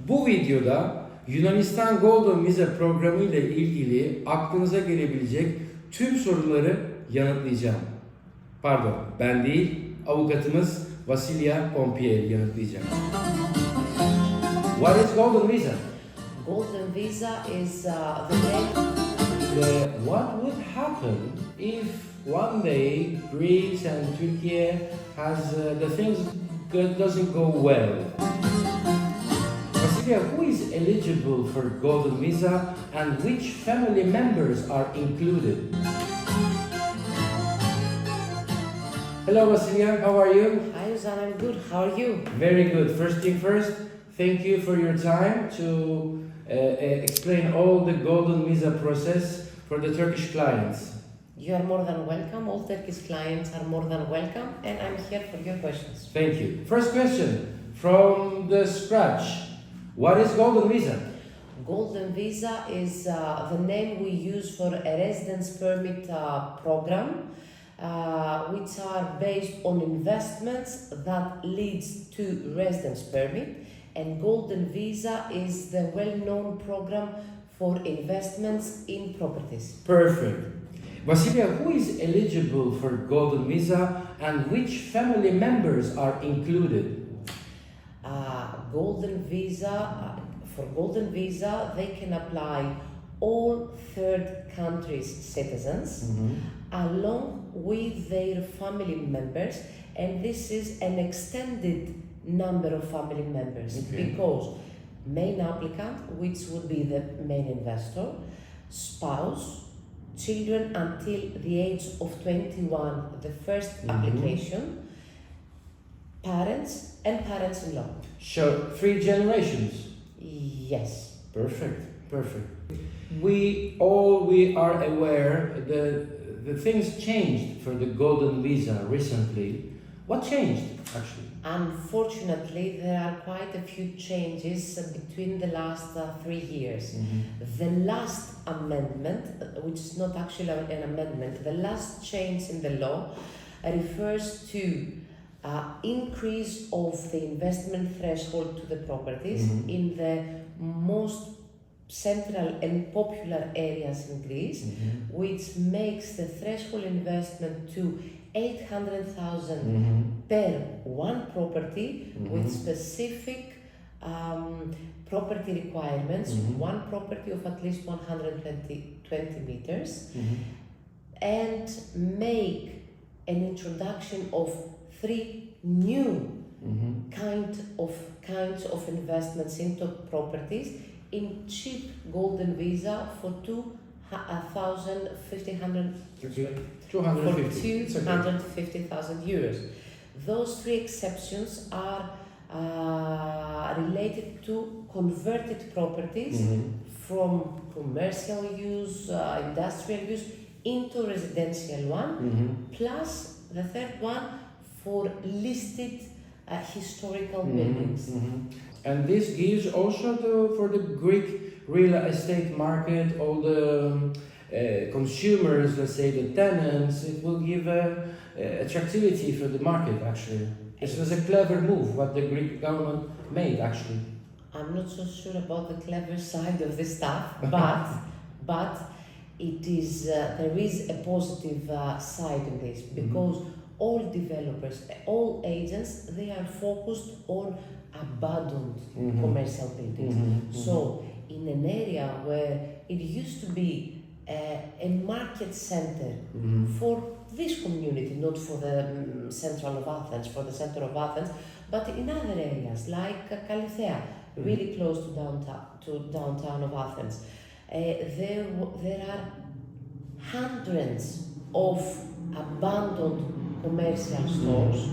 Bu videoda Yunanistan Golden Visa programı ile ilgili aklınıza gelebilecek tüm soruları yanıtlayacağım. Pardon, ben değil, avukatımız Vasilia Pompieri yanıtlayacak. What is Golden Visa? Golden Visa is the name. What would happen if one day Greece and Turkey has the things doesn't go well? Vasilia, who is eligible for Golden Visa and which family members are included? Hello Vasilia, how are you? Hi, Uzan, I'm good. How are you? Very good. First thing first, thank you for your time to explain all the Golden Visa process for the Turkish clients. You are more than welcome. All Turkish clients are more than welcome, and I'm here for your questions. Thank you. First question, from the scratch. What is Golden Visa? Golden Visa is the name we use for a residence permit program, which are based on investments that leads to residence permit. And Golden Visa is the well-known program for investments in properties. Perfect. Vasilia, who is eligible for Golden Visa and which family members are included? For Golden Visa, they can apply all third countries citizens along with their family members, and this is an extended number of family members because main applicant, which would be the main investor, spouse, children until the age of 21, the first application, parents and parents-in-law. So, 3 generations. Yes. Perfect. We are aware that the things changed for the Golden Visa recently. What changed actually? Unfortunately, there are quite a few changes between the last 3 years. The last amendment, which is not actually an amendment, the last change in the law refers to increase of the investment threshold to the properties in the most central and popular areas in Greece, which makes the threshold investment to 800,000 per one property with specific property requirements, one property of at least 120 meters, and make an introduction of 3 new kinds of investments into properties in cheap Golden Visa for 250,000 euros. Those 3 exceptions are related to converted properties from commercial use, industrial use into residential one, plus the third one for listed historical buildings. And this gives also for the Greek real estate market, all the consumers, let's say the tenants, it will give attractivity for the market actually. This was a clever move what the Greek government made actually. I'm not so sure about the clever side of this stuff, but it is there is a positive side in this because all developers, all agents, they are focused on abandoned commercial buildings. So in an area where it used to be a market center for this community, not for the central of Athens, for the center of Athens, but in other areas like Kalithea, really close to downtown of Athens, there are hundreds of abandoned commercial stores.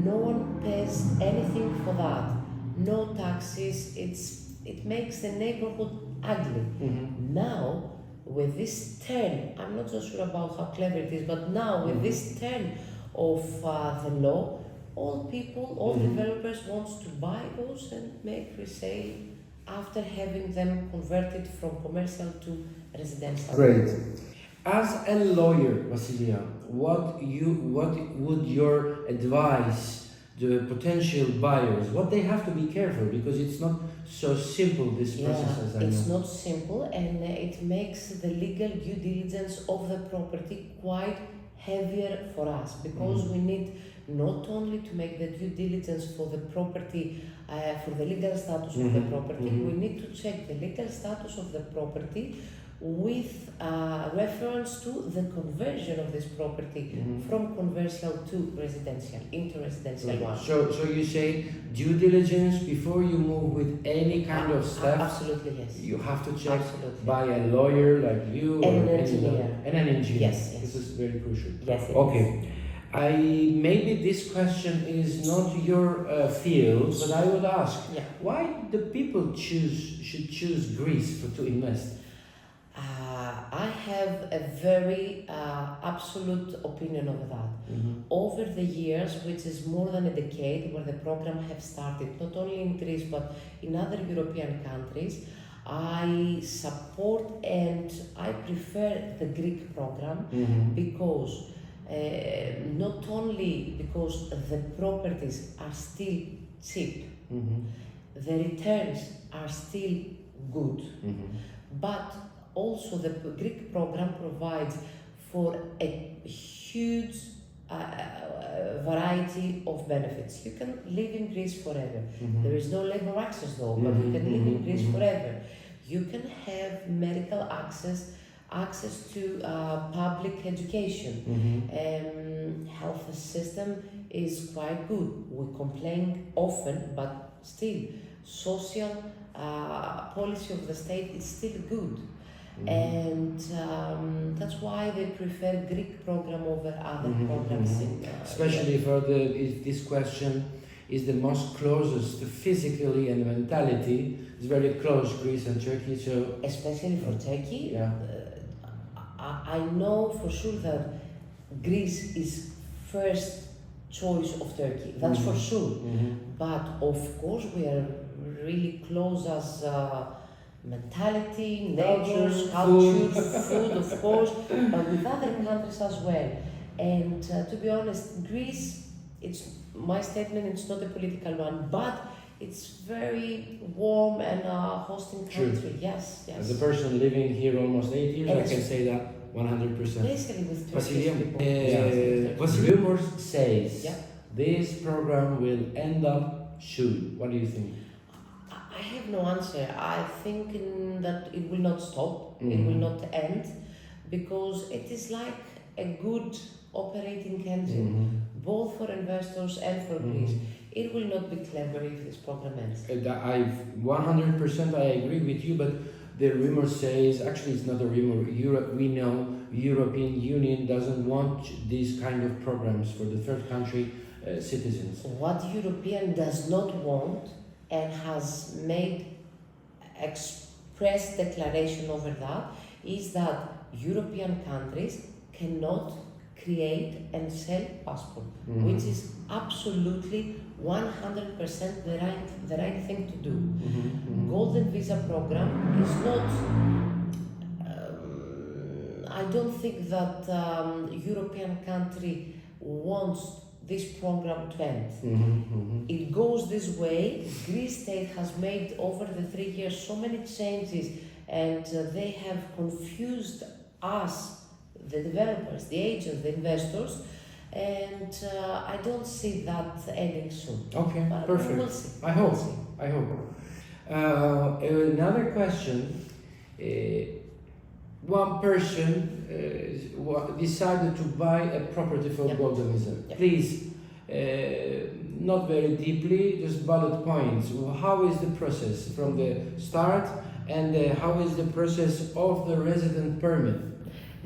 No one pays anything for that. No taxes. It makes the neighborhood ugly. Now, with this turn, I'm not so sure about how clever it is, but now with this turn of the law, all developers want to buy those and make resale after having them converted from commercial to residential. Great. As a lawyer, Vasilia, what would your advice the potential buyers, what they have to be careful, because it's not so simple, this process, as I know. It's not simple, and it makes the legal due diligence of the property quite heavier for us, because we need not only to make the due diligence for the property, for the legal status of the property, we need to check the legal status of the property with reference to the conversion of this property from commercial to residential, into residential one. So you say due diligence before you move with any kind of step. Absolutely, yes. You have to check Absolutely. by a lawyer like you And or an engineer. And an engineer. Yes, yes. This is very crucial. Yes, it Okay. Maybe this question is not your field, but I would ask, why the people should choose Greece to invest? I have a very absolute opinion of that. Over the years, which is more than a decade, where the program have started, not only in Greece but in other European countries, I support and I prefer the Greek program because not only because the properties are still cheap, the returns are still good, but also the Greek program provides for a huge variety of benefits. You can live in Greece forever. There is no labor access though, but you can live in Greece forever. You can have medical access to public education. Health system is quite good. We complain often, but still, social policy of the state is still good. And that's why they prefer Greek program over other programs. Especially for if this question is the most closest to physically and mentality. It's very close, Greece and Turkey. So especially for Turkey, I know for sure that Greece is first choice of Turkey. That's for sure. But of course, we are really close as. Mentality, neighbors, culture, food, of course, but with other countries as well. And to be honest, Greece, it's my statement, it's not a political one, but it's very warm and hosting country. Yes, yes. As a person living here almost 8 years, I can say that 100%. Basically with Turkish people. What rumors says this program will end up soon. What do you think? I have no answer. I think that it will not stop, it will not end, because it is like a good operating engine, both for investors and for Greece. It will not be clever if this program ends. 100% I agree with you, but the rumor says, actually it's not a rumor, we know European Union doesn't want these kind of programs for the third country citizens. What European does not want and has made express declaration over that is that European countries cannot create and sell passport, which is absolutely 100% the right thing to do. Golden Visa program is not. I don't think that European country wants this program to end. It goes this way. Greece state has made over the 3 years so many changes, and they have confused us, the developers, the agents, the investors, and I don't see that ending soon. Okay, but perfect. We'll see. I hope. Another question. One person decided to buy a property for Golden Visa. Please, not very deeply, just bullet points. How is the process from the start, and how is the process of the resident permit?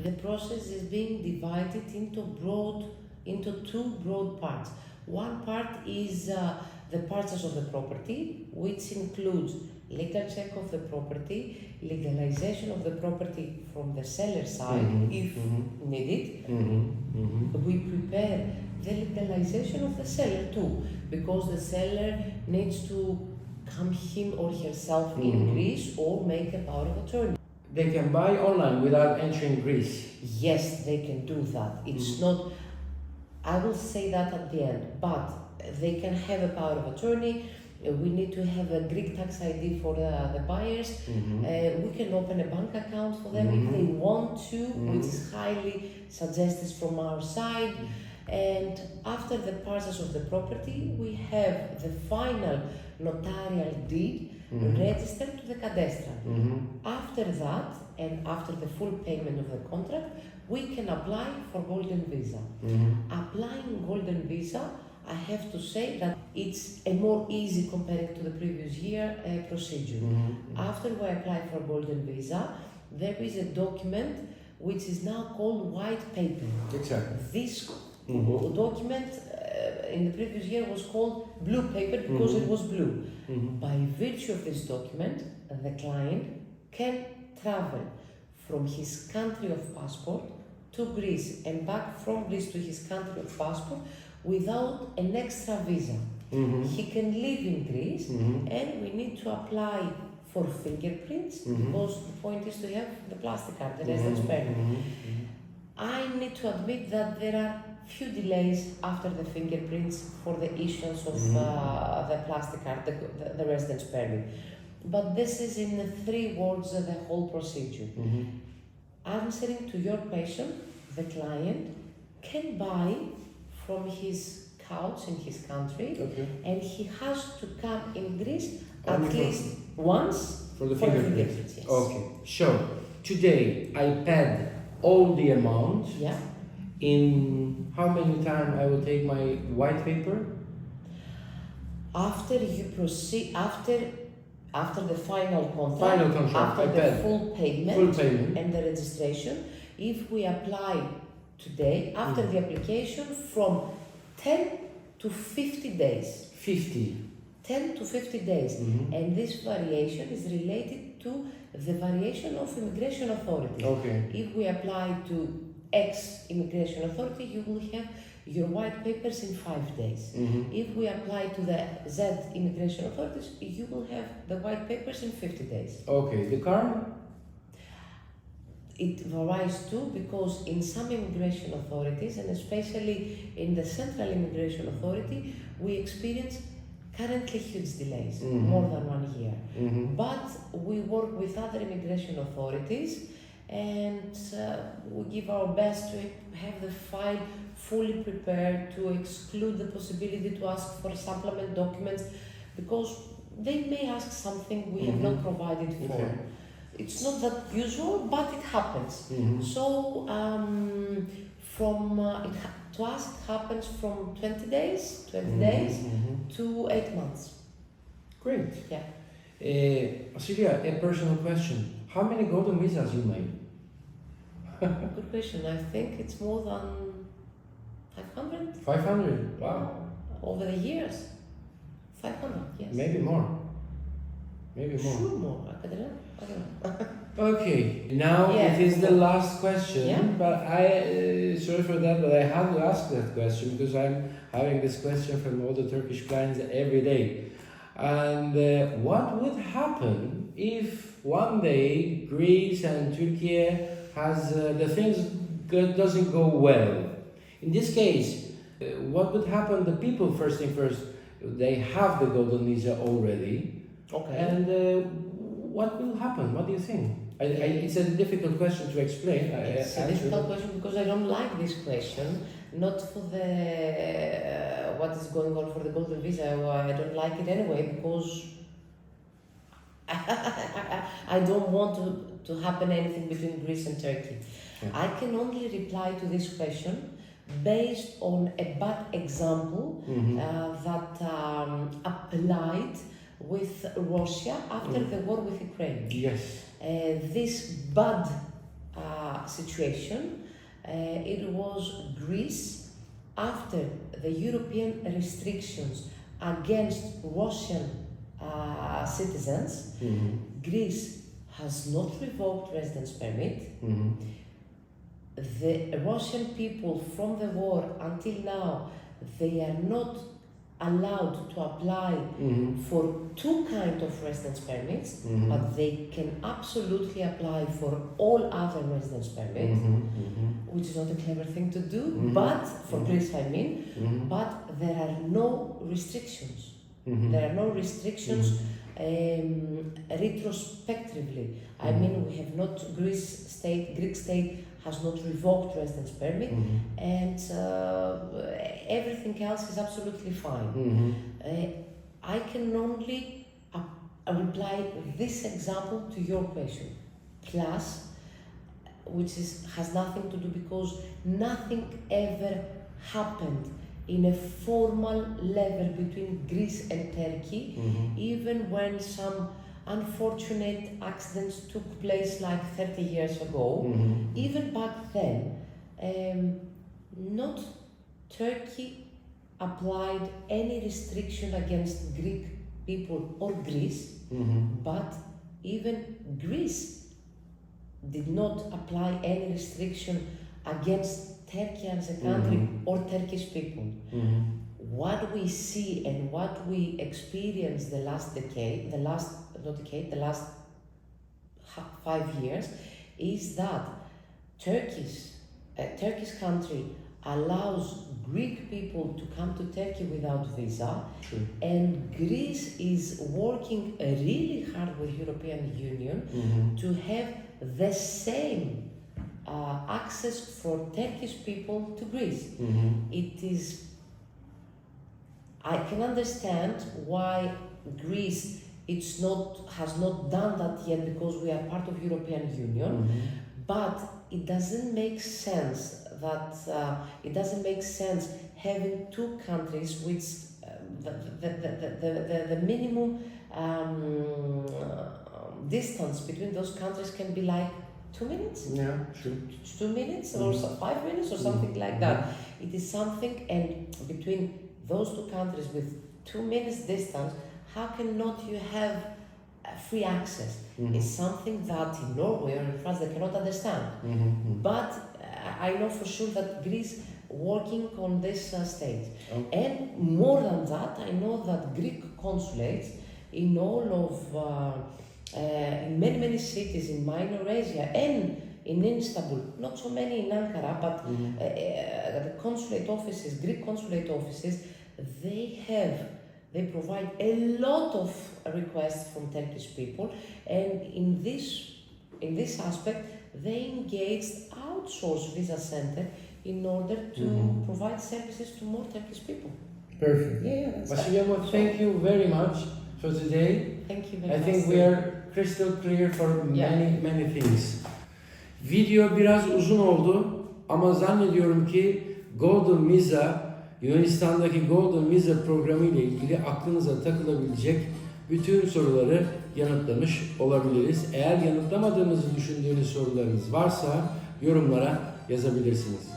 The process is being divided into two broad parts. One part is the purchase of the property, which includes legal check of the property, legalization of the property from the seller side, if needed. We prepare the legalization of the seller too, because the seller needs to come him or herself in Greece or make a power of attorney. They can buy online without entering Greece. Yes, they can do that. It's not, I will say that at the end, but they can have a power of attorney. We need to have a Greek tax ID for the buyers. We can open a bank account for them if they want to, which is highly suggested from our side. And after the purchase of the property, we have the final notarial deed registered to the cadastral. After that, and after the full payment of the contract, we can apply for Golden Visa. Applying Golden Visa, I have to say that it's a more easy compared to the previous year procedure. After we apply for Golden Visa, there is a document which is now called white paper. Exactly. This document in the previous year was called blue paper because it was blue. By virtue of this document, the client can travel from his country of passport to Greece and back from Greece to his country of passport without an extra visa. He can live in Greece and we need to apply for fingerprints because the point is to have the plastic card, the residence permit. I need to admit that there are few delays after the fingerprints for the issuance of the plastic card, the residence permit. But this is in 3 words the whole procedure. Answering to your question, the client can buy from his couch in his country, and he has to come in Greece at least once for the fingerprints. Yes. Okay, so today I paid all the amount. Yeah. In how many time I will take my white paper? After you proceed, after the final contract, after I the paid. full payment and the registration, if we apply today, after the application, from 10 to 50 days. 10 to 50 days. And this variation is related to the variation of immigration authorities. If we apply to X immigration authority, you will have your white papers in 5 days. If we apply to the Z immigration authorities, you will have the white papers in 50 days. Okay, the car? It varies too, because in some immigration authorities, and especially in the Central Immigration Authority, we experience currently huge delays, more than 1 year. But we work with other immigration authorities and we give our best to have the file fully prepared, to exclude the possibility to ask for supplement documents, because they may ask something we have not provided for. It's not that usual, but it happens. So to ask happens from 20 days to 8 months. Great. Yeah. Celia, a personal question. How many golden visas you made? Good question. I think it's more than 500. 500? Wow. Over the years. 500, yes. Maybe more. Sure more. I don't know. Okay, now it is the last question, but I, sorry for that, but I have to ask that question because I'm having this question from all the Turkish clients every day. And what would happen if one day Greece and Turkey has the things doesn't go well? In this case, what would happen? The people, first thing first, they have the golden visa already. Okay. And what will happen? What do you think? It's a difficult question to explain. It's a difficult question because I don't like this question. Not for the what is going on for the golden visa. I don't like it anyway because I don't want to happen anything between Greece and Turkey. I can only reply to this question based on a bad example that applied with Russia after the war with Ukraine. Yes. This bad situation, it was Greece after the European restrictions against Russian citizens. Greece has not revoked residence permit. The Russian people from the war until now, they are not allowed to apply for two kinds of residence permits, but they can absolutely apply for all other residence permits, which is not a clever thing to do, but for Greece I mean, but there are no restrictions. There are no restrictions retrospectively. I mean, we have not, Greek state has not revoked residence permit, and everything else is absolutely fine. I can only reply this example to your question, plus, which has nothing to do because nothing ever happened in a formal level between Greece and Turkey, even when some unfortunate accidents took place like 30 years ago. Even back then, not Turkey applied any restriction against Greek people or Greece, but even Greece did not apply any restriction against Turkey as a country or Turkish people. What we see and what we experience the last 5 years is that Turkish country allows Greek people to come to Turkey without visa, and Greece is working really hard with European Union to have the same access for Turkish people to Greece. It is, I can understand why Greece has not done that yet because we are part of European Union, but it doesn't make sense having two countries which the minimum distance between those countries can be like 2 minutes? Yeah, true. 2 minutes or 5 minutes or something like that. It is something, and between those two countries with 2 minutes distance, how cannot you have free access? It's something that in Norway or in France they cannot understand. But I know for sure that Greece working on this stage. And more than that, I know that Greek consulates in all of in many cities in Minor Asia and in Istanbul, not so many in Ankara, but the consulate offices, Greek consulate offices, they provide a lot of requests from Turkish people, and in this aspect, they engaged outsourced visa center in order to provide services to more Turkish people. Perfect. Yeah, that's Vasileva, thank you very much for today. Thank you very I much. think we are crystal clear for many things. Video biraz uzun oldu ama zannediyorum ki Golden Visa, Yunanistan'daki Golden Visa programı ile ilgili aklınıza takılabilecek bütün soruları yanıtlamış olabiliriz. Eğer yanıtlamadığımızı düşündüğünüz sorularınız varsa yorumlara yazabilirsiniz.